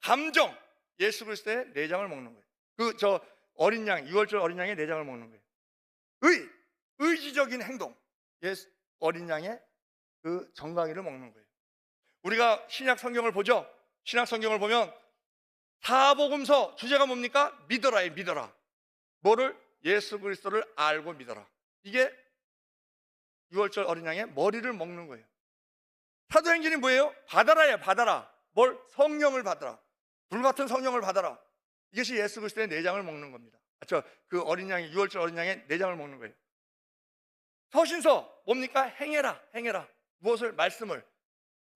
감정, 예수 그리스도의 내장을 먹는 거예요. 어린 양, 유월절 어린 양의 내장을 먹는 거예요. 의지적인 행동, 어린 양의 그 정강이를 먹는 거예요. 우리가 신약 성경을 보죠. 신약 성경을 보면 사복음서 주제가 뭡니까? 믿어라예요. 믿어라. 뭐를? 예수 그리스도를 알고 믿어라. 이게 유월절 어린 양의 머리를 먹는 거예요. 사도행전이 뭐예요? 받아라예요. 받아라. 뭘? 성령을 받아라. 불같은 성령을 받아라. 이것이 예수 그리스도의 내장을 먹는 겁니다. 그 어린 양의 유월절 어린 양의 내장을 먹는 거예요. 서신서 뭡니까? 행해라. 무엇을? 말씀을.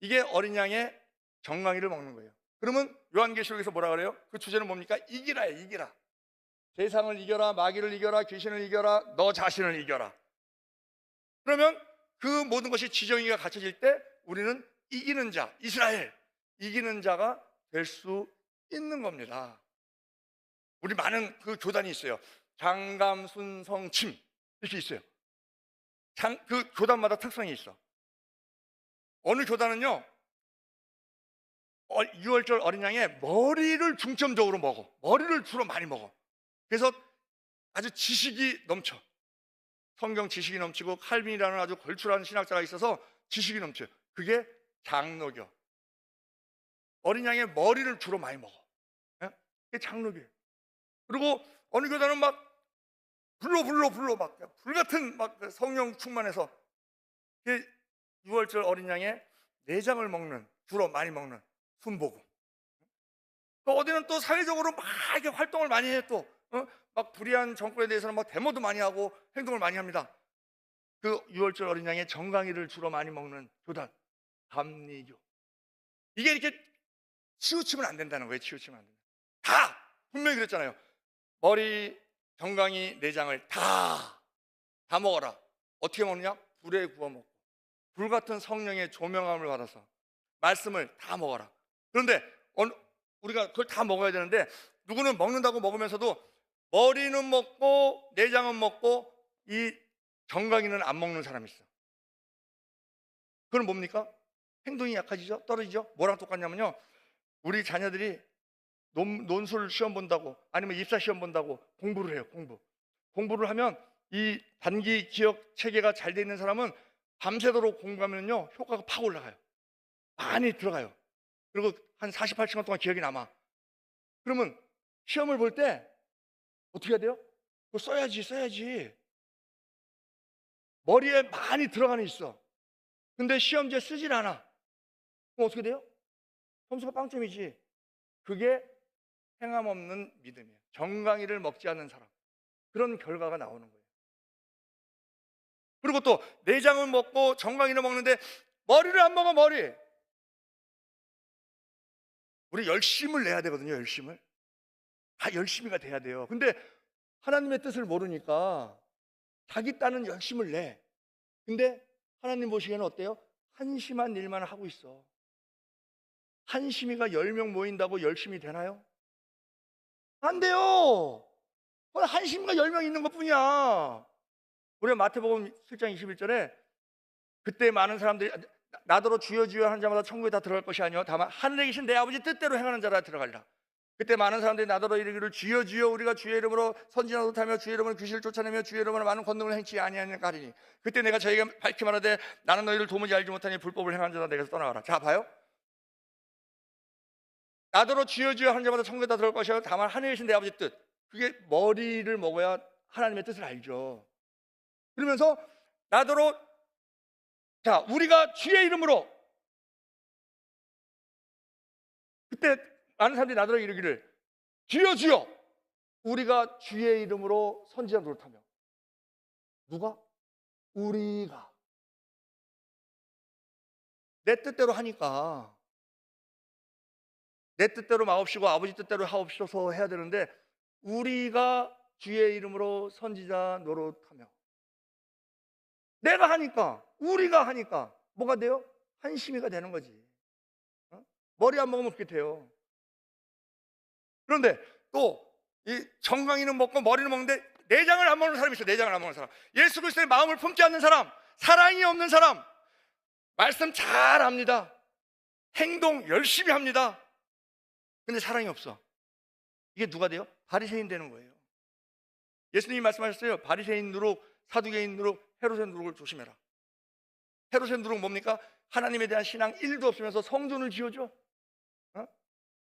이게 어린 양의 정강이를 먹는 거예요. 그러면 요한계시록에서 뭐라 그래요? 그 주제는 뭡니까? 이기라예요. 이기라. 세상을 이겨라, 마귀를 이겨라, 귀신을 이겨라, 너 자신을 이겨라. 그러면 그 모든 것이 지정의가 갖춰질 때 우리는 이기는 자, 이스라엘, 이기는 자가 될 수 있는 겁니다. 우리 많은 그 교단이 있어요. 장감, 순성, 침 이렇게 있어요. 그 교단마다 특성이 있어. 어느 교단은요, 유월절 어린 양의 머리를 중점적으로 먹어. 머리를 주로 많이 먹어. 그래서 아주 지식이 넘쳐. 성경 지식이 넘치고 칼빈이라는 아주 걸출한 신학자가 있어서 지식이 넘쳐요. 그게 장로교. 어린 양의 머리를 주로 많이 먹어. 그게 장로교예요. 그리고 어느 교단은 막 불로 막 불같은 막 성령 충만해서 유월절 어린 양의 내장을 먹는, 주로 많이 먹는 순복음. 또 어디는 또 사회적으로 막 이렇게 활동을 많이 해. 또 막 불의한 정권에 대해서는 막 데모도 많이 하고 행동을 많이 합니다. 그 유월절 어린 양의 정강이를 주로 많이 먹는 교단, 감리교. 이게 이렇게 치우치면 안 된다는 거예요. 치우치면 안 된다. 다 분명히 그랬잖아요. 머리, 정강이, 내장을 다 먹어라. 어떻게 먹느냐? 불에 구워 먹고 불같은 성령의 조명함을 받아서 말씀을 다 먹어라. 그런데 우리가 그걸 다 먹어야 되는데 누구는 먹는다고 먹으면서도 머리는 먹고 내장은 먹고 이 정강이는 안 먹는 사람이 있어. 그건 뭡니까? 행동이 약해지죠? 떨어지죠? 뭐랑 똑같냐면요, 우리 자녀들이 논술 시험 본다고 아니면 입사 시험 본다고 공부를 해요. 공부를 하면 이 단기 기억 체계가 잘 돼 있는 사람은 밤새도록 공부하면요 효과가 팍 올라가요. 많이 들어가요. 그리고 한 48시간 동안 기억이 남아. 그러면 시험을 볼 때 어떻게 해야 돼요? 그거 써야지. 머리에 많이 들어가는 있어. 근데 시험지에 쓰질 않아. 그럼 어떻게 돼요? 점수가 빵점이지. 그게 행함 없는 믿음이에요. 정강이를 먹지 않는 사람. 그런 결과가 나오는 거예요. 그리고 또 내장을 먹고 정강이를 먹는데 머리를 안 먹어. 머리. 우리 열심을 내야 되거든요. 열심을. 다 열심히가 돼야 돼요. 근데 하나님의 뜻을 모르니까 자기 딴은 열심을 내. 근데 하나님 보시기에는 어때요? 한심한 일만 하고 있어. 한심이가 10명 모인다고 열심히 되나요? 안 돼요. 한심이가 10명 있는 것뿐이야. 우리가 마태복음 7장 21절에 그때 많은 사람들이 나더러 주여 주여 하는 자마다 천국에 다 들어갈 것이 아니요 다만 하늘에 계신 내 아버지 뜻대로 행하는 자라 들어갈라. 그때 많은 사람들이 나더러 이르기를 주여 주여 우리가 주의 이름으로 선지자 노릇하며 주의 이름으로 귀신을 쫓아내며 주의 이름으로 많은 권능을 행치 아니하느냐 하리니 그때 내가 저희가 밝히 말하되 나는 너희를 도무지 알지 못하니 불법을 행하는 자다 내게서 떠나가라. 자 봐요. 나더러 주여 주여 하는 자마다 천국에 다 들어갈 것이요 다만 하늘에 계신 내 아버지 뜻. 그게 머리를 먹어야 하나님의 뜻을 알죠. 그러면서 나더러 자 우리가 주의 이름으로 그때 많은 사람들이 나더러 이르기를 주여 주여 우리가 주의 이름으로 선지자 노릇하며 누가? 우리가 내 뜻대로 하니까 내 뜻대로 마옵시고 아버지 뜻대로 하옵소서 해야 되는데 우리가 주의 이름으로 선지자 노릇하며 내가 하니까 우리가 하니까 뭐가 돼요? 한심이가 되는 거지. 머리 안 먹으면 그렇게 돼요. 그런데 또 이 정강이는 먹고 머리는 먹는데 내장을 안 먹는 사람이 있어요. 내장을 안 먹는 사람. 예수 그리스도의 마음을 품지 않는 사람, 사랑이 없는 사람, 말씀 잘 합니다. 행동 열심히 합니다. 근데 사랑이 없어. 이게 누가 돼요? 바리새인 되는 거예요. 예수님이 말씀하셨어요. 바리새인 누룩, 사두개인 누룩, 헤롯의 누룩을 조심해라. 헤롯의 누룩 뭡니까? 하나님에 대한 신앙 1도 없으면서 성전을 지어줘.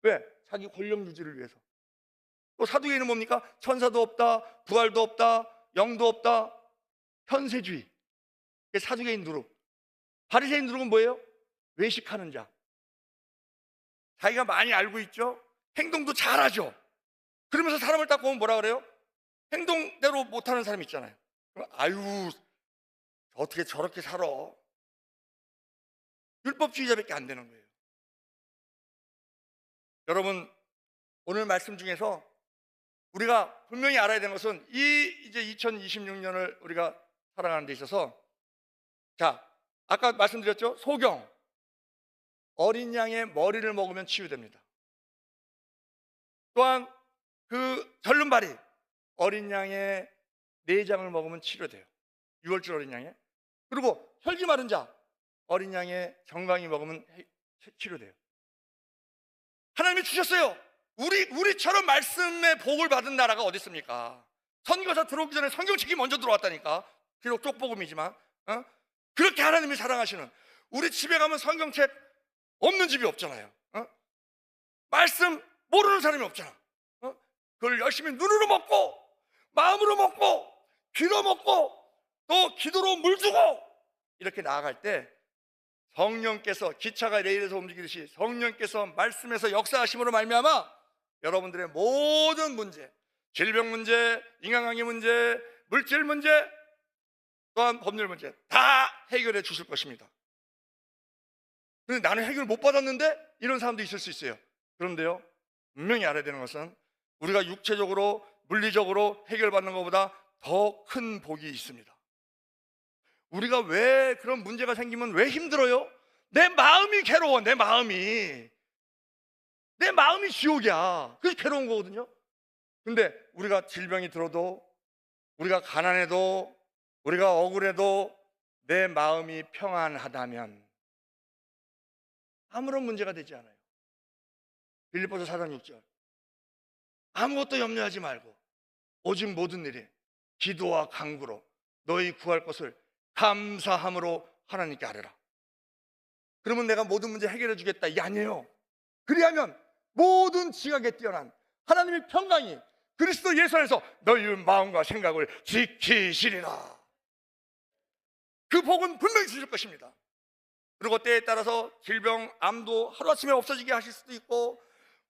왜? 자기 권력 유지를 위해서. 또 사두개인은 뭡니까? 천사도 없다, 부활도 없다, 영도 없다, 현세주의. 이게 사두개인 누룩. 바리새인 누룩은 뭐예요? 외식하는 자. 자기가 많이 알고 있죠? 행동도 잘하죠. 그러면서 사람을 딱 보면 뭐라 그래요? 행동대로 못하는 사람 있잖아요. 아유, 어떻게 저렇게 살아? 율법주의자밖에 안 되는 거예요. 여러분, 오늘 말씀 중에서 우리가 분명히 알아야 되는 것은 이제 2026년을 우리가 살아가는 데 있어서 자, 아까 말씀드렸죠? 소경. 어린 양의 머리를 먹으면 치유됩니다. 또한 그 절름발이 어린 양의 내장을 먹으면 치료돼요. 6월절 어린 양의. 그리고 혈기 마른 자 어린 양의 정강이 먹으면 치료돼요. 하나님이 주셨어요. 우리처럼 말씀의 복을 받은 나라가 어디 있습니까? 선교사 들어오기 전에 성경책이 먼저 들어왔다니까. 비록 쪽복음이지만 그렇게 하나님이 사랑하시는 우리 집에 가면 성경책 없는 집이 없잖아요. 말씀 모르는 사람이 없잖아. 그걸 열심히 눈으로 먹고 마음으로 먹고 귀로 먹고 또 기도로 물 주고 이렇게 나아갈 때 성령께서 기차가 레일에서 움직이듯이 성령께서 말씀에서 역사하심으로 말미암아 여러분들의 모든 문제, 질병 문제, 인간관계 문제, 물질 문제, 또한 법률 문제 다 해결해 주실 것입니다. 그런데 나는 해결 못 받았는데 이런 사람도 있을 수 있어요. 그런데요, 분명히 알아야 되는 것은 우리가 육체적으로 물리적으로 해결받는 것보다 더 큰 복이 있습니다. 우리가 왜 그런 문제가 생기면 왜 힘들어요? 내 마음이 괴로워. 내 마음이 지옥이야. 그래서 괴로운 거거든요. 근데 우리가 질병이 들어도 우리가 가난해도 우리가 억울해도 내 마음이 평안하다면 아무런 문제가 되지 않아요. 빌립보서 4장 6절 아무것도 염려하지 말고 오직 모든 일에 기도와 간구로 너희 구할 것을 감사함으로 하나님께 아뢰라. 그러면 내가 모든 문제 해결해 주겠다, 이게 아니에요. 그리하면 모든 지각에 뛰어난 하나님의 평강이 그리스도 예수 안에서 너희 마음과 생각을 지키시리라. 그 복은 분명히 주실 것입니다. 그리고 때에 따라서 질병, 암도 하루아침에 없어지게 하실 수도 있고,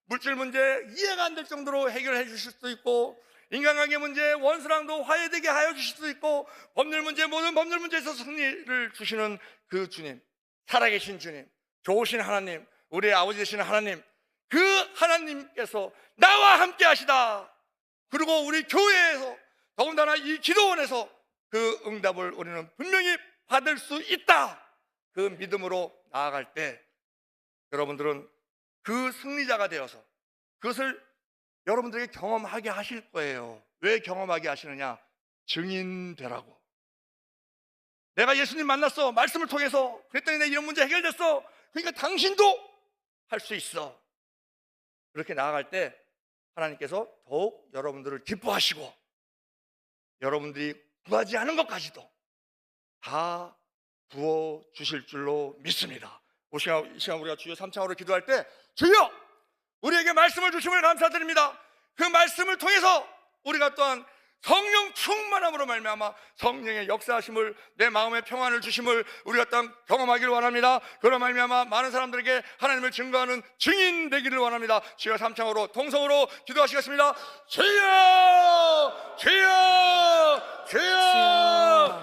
물질 문제 이해가 안 될 정도로 해결해 주실 수도 있고, 인간관계 문제, 원수랑도 화해되게 하여 주실 수도 있고, 법률 문제, 모든 법률 문제에서 승리를 주시는 그 주님, 살아계신 주님, 좋으신 하나님, 우리의 아버지 되시는 하나님, 그 하나님께서 나와 함께 하시다. 그리고 우리 교회에서, 더군다나 이 기도원에서 그 응답을 우리는 분명히 받을 수 있다. 그 믿음으로 나아갈 때 여러분들은 그 승리자가 되어서 그것을 여러분들에게 경험하게 하실 거예요. 왜 경험하게 하시느냐? 증인 되라고. 내가 예수님 만났어, 말씀을 통해서. 그랬더니 내 이런 문제 해결됐어. 그러니까 당신도 할 수 있어. 그렇게 나아갈 때 하나님께서 더욱 여러분들을 기뻐하시고 여러분들이 구하지 않은 것까지도 다 부어주실 줄로 믿습니다. 이 시간 우리가 주여 3창으로 기도할 때, 주여 우리에게 말씀을 주심을 감사드립니다. 그 말씀을 통해서 우리가 또한 성령 충만함으로 말미암아 성령의 역사하심을, 내 마음의 평안을 주심을 우리가 또한 경험하기를 원합니다. 그런 말미암아 많은 사람들에게 하나님을 증거하는 증인 되기를 원합니다. 주여 3창으로 동성으로 기도하시겠습니다. 주여 주여 주여